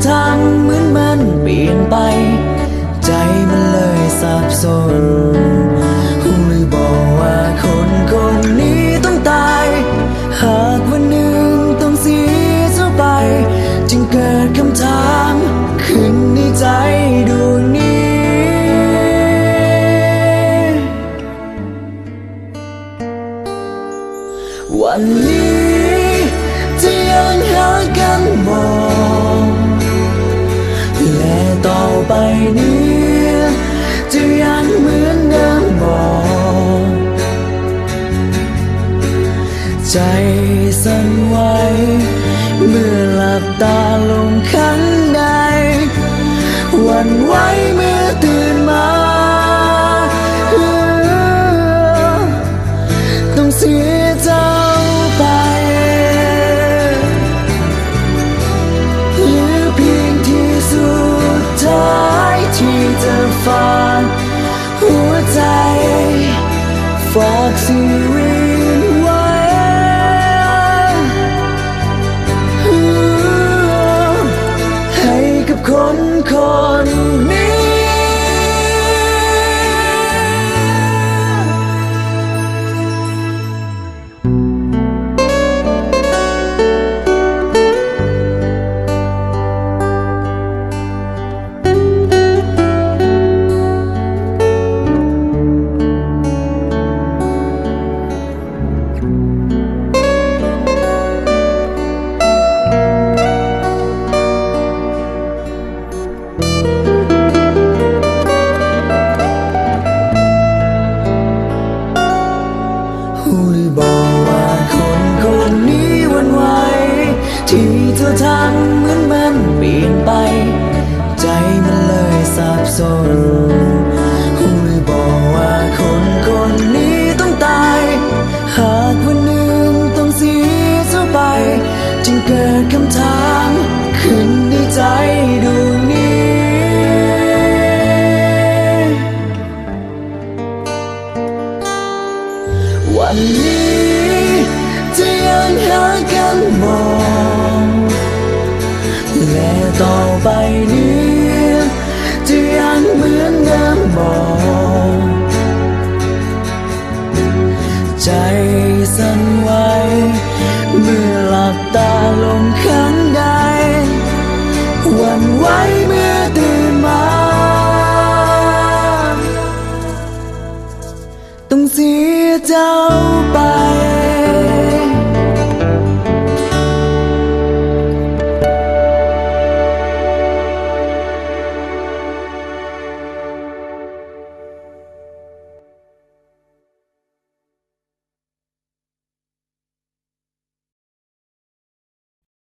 ทำเหมือนมันเปลี่ยนไปใจมันเลยสับสนหูเลยบอกว่าคนนี้ต้องตายหากวันหนึ่งต้องเสียเธอไปจึงเกิดคำถามขึ้นในใจดวงนี้วันนี้จะยังหากันมองและต่อไปนี้จะยังเหมือนเดิมบอกใจสั่นไหวเมื่อหลับตาลงข้างในหวั่นไหวเมื่อตื่นมาต้องเสียเจ้าไปเหลือเพียงที่สุดท้ายที่จะฝากหัวใจฝากชีวิตไว้ให้กับคนนี้หูเลยบอกว่าคนนี้หวั่นไหวที่เธอทำเหมือนมันเปลี่ยนไปใจมันเลยสับสนหูเลยบอกว่าคนนี้ต้องตายหากวันหนึ่งต้องเสียเธอไปจึงเกิดคำถามขึ้นในใจดวงนี้วันนี้จะยังหากันมองและต่อไปนี้จะยังเหมือนเดิมบอกใจสั่นไหวเมื่อหลับตาลงข้างใดหวั่นไหวเมื่อตื่นมาต้องเสียเจ้าไป